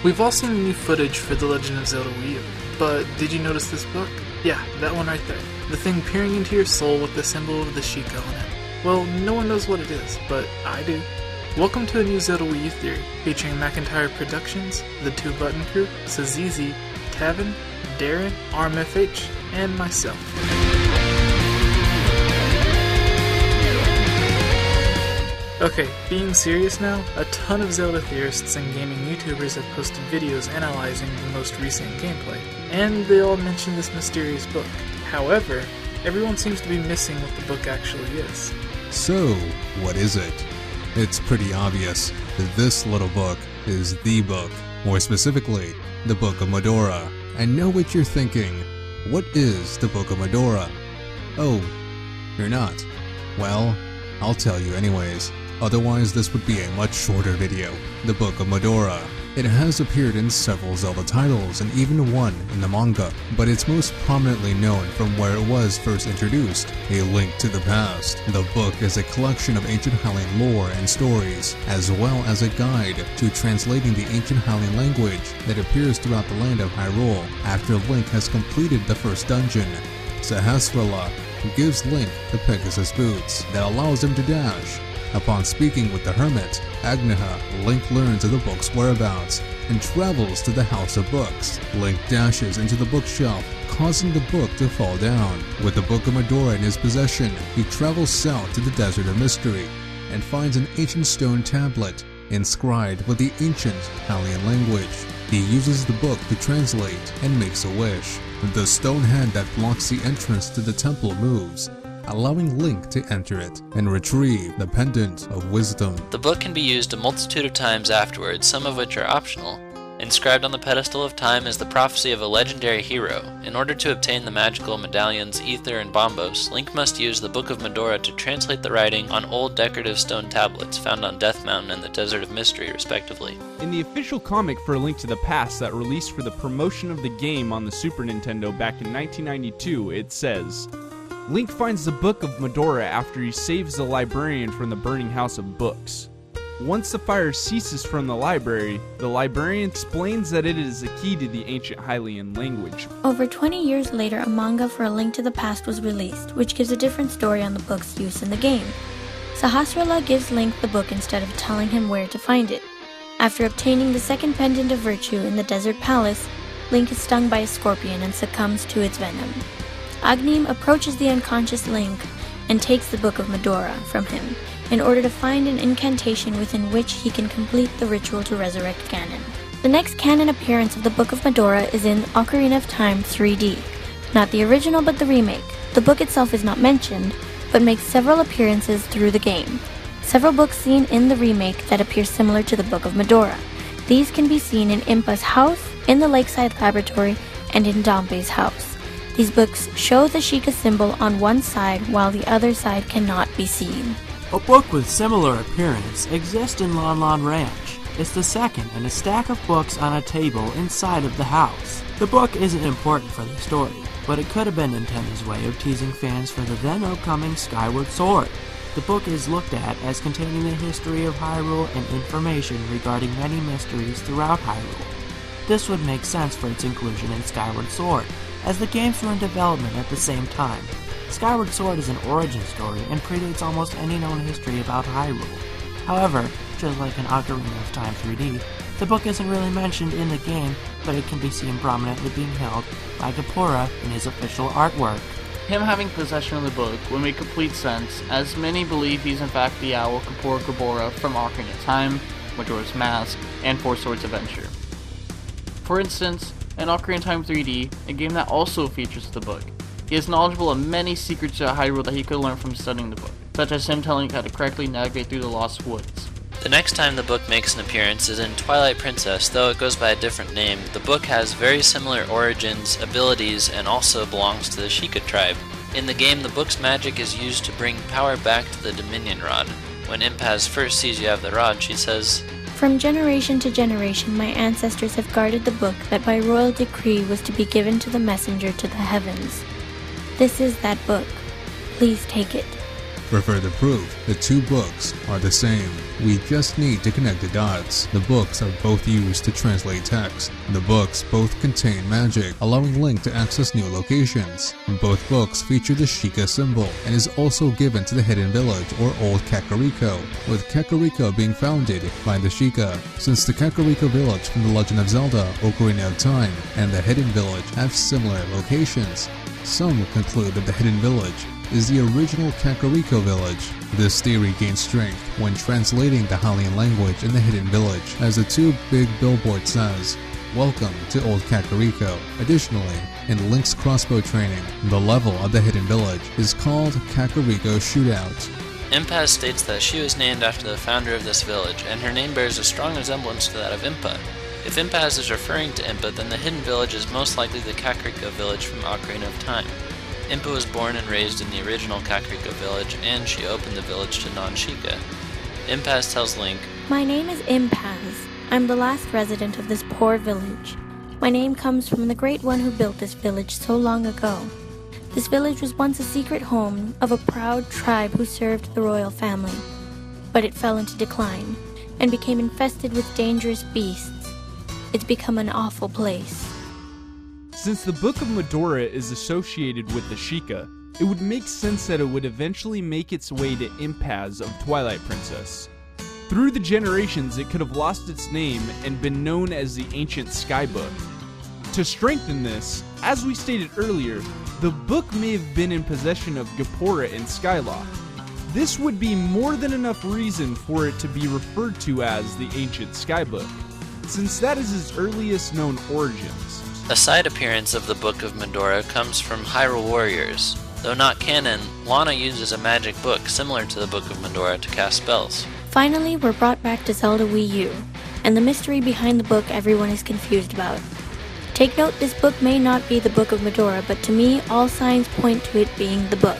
We've all seen the new footage for The Legend of Zelda Wii U, but did you notice this book? Yeah, that one right there. The thing peering into your soul with the symbol of the Sheikah on it. Well, no one knows what it is, but I do. Welcome to a new Zelda Wii U Theory, featuring Macintyre Productions, the Two Button Crew, Cessseeezy, Taven, Darrin, RMFH, and myself. Okay, being serious now, a ton of Zelda theorists and gaming YouTubers have posted videos analyzing the most recent gameplay, and they all mention this mysterious book. However, everyone seems to be missing what the book actually is. So, what is it? It's pretty obvious that this little book is the book, more specifically, the Book of Medora. I know what you're thinking. What is the Book of Medora? Oh, you're not. Well, I'll tell you anyways. Otherwise, this would be a much shorter video. The Book of Medora. It has appeared in several Zelda titles and even one in the manga, but it's most prominently known from where it was first introduced, A Link to the Past. The book is a collection of ancient Hylian lore and stories, as well as a guide to translating the ancient Hylian language that appears throughout the land of Hyrule after Link has completed the first dungeon. Cessseeezy gives Link the Pegasus boots that allows him to dash. Upon speaking with the hermit, Agneha, Link learns of the book's whereabouts and travels to the House of Books. Link dashes into the bookshelf, causing the book to fall down. With the Book of Medora in his possession, he travels south to the Desert of Mystery and finds an ancient stone tablet inscribed with the ancient Hylian language. He uses the book to translate and makes a wish. The stone head that blocks the entrance to the temple moves, allowing Link to enter it and retrieve the Pendant of Wisdom. The book can be used a multitude of times afterwards, some of which are optional. Inscribed on the pedestal of time is the prophecy of a legendary hero. In order to obtain the magical medallions Ether and Bombos, Link must use the Book of Medora to translate the writing on old decorative stone tablets found on Death Mountain and the Desert of Mystery, respectively. In the official comic for A Link to the Past that released for the promotion of the game on the Super Nintendo back in 1992, it says, Link finds the Book of Medora after he saves the librarian from the burning house of books. Once the fire ceases from the librarian explains that it is the key to the ancient Hylian language. Over 20 years later, a manga for A Link to the Past was released, which gives a different story on the book's use in the game. Cessseeezy gives Link the book instead of telling him where to find it. After obtaining the second pendant of virtue in the desert palace, Link is stung by a scorpion and succumbs to its venom. Agneem approaches the unconscious Link and takes the Book of Medora from him in order to find an incantation within which he can complete the ritual to resurrect Ganon. The next canon appearance of the Book of Medora is in Ocarina of Time 3D, not the original but the remake. The book itself is not mentioned, but makes several appearances through the game. Several books seen in the remake that appear similar to the Book of Medora. These can be seen in Impa's house, in the Lakeside Laboratory, and in Dompe's house. These books show the Sheikah symbol on one side while the other side cannot be seen. A book with similar appearance exists in Lon Lon Ranch. It's the second in a stack of books on a table inside of the house. The book isn't important for the story, but it could have been Nintendo's way of teasing fans for the then upcoming Skyward Sword. The book is looked at as containing the history of Hyrule and information regarding many mysteries throughout Hyrule. This would make sense for its inclusion in Skyward Sword, as the games were in development at the same time. Skyward Sword is an origin story and predates almost any known history about Hyrule. However, just like in Ocarina of Time 3D, the book isn't really mentioned in the game, but it can be seen prominently being held by Gapura in his official artwork. Him having possession of the book would make complete sense, as many believe he's in fact the owl Kapora Gabora from Ocarina of Time, Majora's Mask, and Four Swords Adventure. For instance, in Ocarina of Time 3D, a game that also features the book, he is knowledgeable of many secrets to Hyrule that he could learn from studying the book, such as him telling you how to correctly navigate through the Lost Woods. The next time the book makes an appearance is in Twilight Princess, though it goes by a different name. The book has very similar origins, abilities, and also belongs to the Sheikah tribe. In the game, the book's magic is used to bring power back to the Dominion Rod. When Impaz first sees you have the rod, she says, From generation to generation, my ancestors have guarded the book that by royal decree was to be given to the messenger to the heavens. This is that book. Please take it. For further proof, the two books are the same. We just need to connect the dots. The books are both used to translate text. The books both contain magic, allowing Link to access new locations. Both books feature the Sheikah symbol and is also given to the Hidden Village or Old Kakariko, with Kakariko being founded by the Sheikah. Since the Kakariko village from The Legend of Zelda Ocarina of Time and the Hidden Village have similar locations, some conclude that the Hidden Village is the original Kakariko village. This theory gains strength when translating the Hylian language in the Hidden Village, as the two big billboard says, "Welcome to Old Kakariko." Additionally, in Link's crossbow training, the level of the Hidden Village is called Kakariko Shootout. Impaz states that she was named after the founder of this village, and her name bears a strong resemblance to that of Impa. If Impaz is referring to Impa, then the Hidden Village is most likely the Kakariko village from Ocarina of Time. Impa was born and raised in the original Kakariko village, and she opened the village to non-Sheikah. Impaz tells Link, My name is Impaz. I'm the last resident of this poor village. My name comes from the great one who built this village so long ago. This village was once a secret home of a proud tribe who served the royal family. But it fell into decline and became infested with dangerous beasts. It's become an awful place. Since the Book of Medora is associated with the Sheikah, it would make sense that it would eventually make its way to Impaz of Twilight Princess. Through the generations, it could have lost its name and been known as the Ancient Skybook. To strengthen this, as we stated earlier, the book may have been in possession of Gapora and Skylock. This would be more than enough reason for it to be referred to as the Ancient Skybook, since that is its earliest known origins. a side appearance of the Book of Medora comes from Hyrule Warriors. Though not canon, Lana uses a magic book similar to the Book of Medora to cast spells. Finally, we're brought back to Zelda Wii U, and the mystery behind the book everyone is confused about. Take note, this book may not be the Book of Medora, but to me, all signs point to it being the book.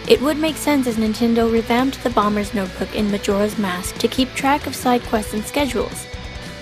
It would make sense as Nintendo revamped the Bomber's Notebook in Majora's Mask to keep track of side quests and schedules.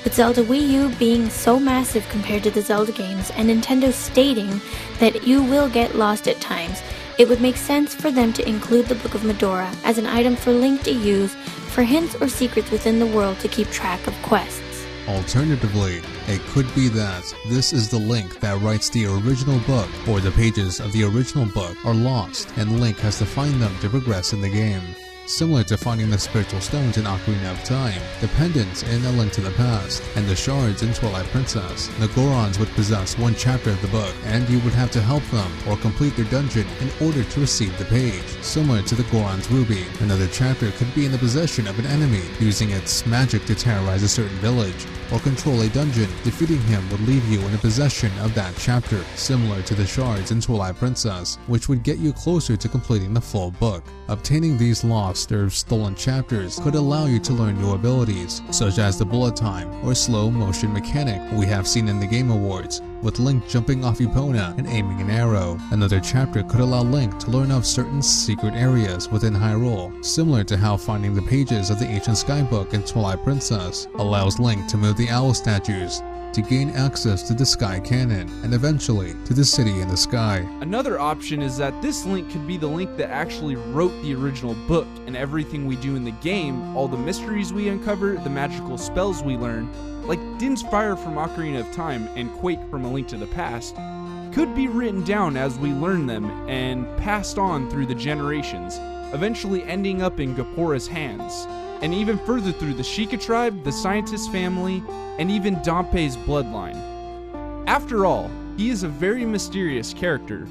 With Zelda Wii U being so massive compared to the Zelda games, and Nintendo stating that you will get lost at times, it would make sense for them to include the Book of Medora as an item for Link to use for hints or secrets within the world to keep track of quests. Alternatively, it could be that this is the Link that writes the original book, or the pages of the original book are lost and Link has to find them to progress in the game. Similar to finding the spiritual stones in Ocarina of Time, the pendants in A Link to the Past, and the shards in Twilight Princess, the Gorons would possess one chapter of the book, and you would have to help them or complete their dungeon in order to receive the page. Similar to the Goron's Ruby, another chapter could be in the possession of an enemy, using its magic to terrorize a certain village, or control a dungeon. Defeating him would leave you in the possession of that chapter, similar to the shards in Twilight Princess, which would get you closer to completing the full book. Obtaining these lost or stolen chapters could allow you to learn new abilities, such as the bullet time or slow motion mechanic we have seen in the Game Awards, with Link jumping off Epona and aiming an arrow. Another chapter could allow Link to learn of certain secret areas within Hyrule, similar to how finding the pages of the Ancient Skybook in Twilight Princess allows Link to move the owl statues to gain access to the Sky Cannon, and eventually to the City in the Sky. Another option is that this Link could be the Link that actually wrote the original book, and everything we do in the game, all the mysteries we uncover, the magical spells we learn, like Din's Fire from Ocarina of Time and Quake from A Link to the Past, could be written down as we learn them and passed on through the generations, eventually ending up in Gapora's hands, and even further through the Sheikah tribe, the Scientist family, and even Dompe's bloodline. After all, he is a very mysterious character.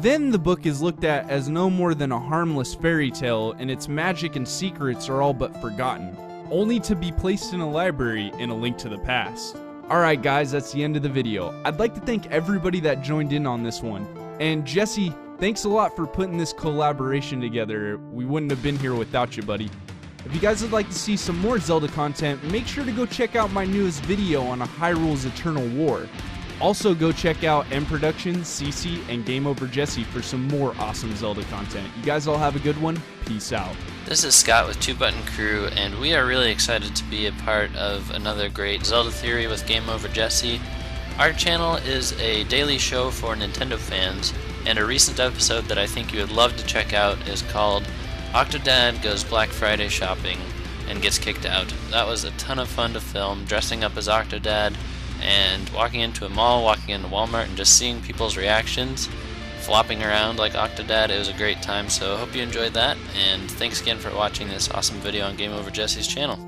Then the book is looked at as no more than a harmless fairy tale, and its magic and secrets are all but forgotten, only to be placed in a library in A Link to the Past. Alright guys, that's the end of the video. I'd like to thank everybody that joined in on this one. And Jesse, thanks a lot for putting this collaboration together. We wouldn't have been here without you, buddy. If you guys would like to see some more Zelda content, make sure to go check out my newest video on Hyrule's Eternal War. Also go check out M Productions, CC, and Game Over Jesse for some more awesome Zelda content. You guys all have a good one. Peace out. This is Scott with Two Button Crew, and we are really excited to be a part of another great Zelda Theory with Game Over Jesse. Our channel is a daily show for Nintendo fans, and a recent episode that I think you would love to check out is called Octodad goes Black Friday shopping and gets kicked out. That was a ton of fun to film, dressing up as Octodad and walking into a mall, walking into Walmart, and just seeing people's reactions, flopping around like Octodad. It was a great time, so I hope you enjoyed that, and thanks again for watching this awesome video on Game Over Jesse's channel.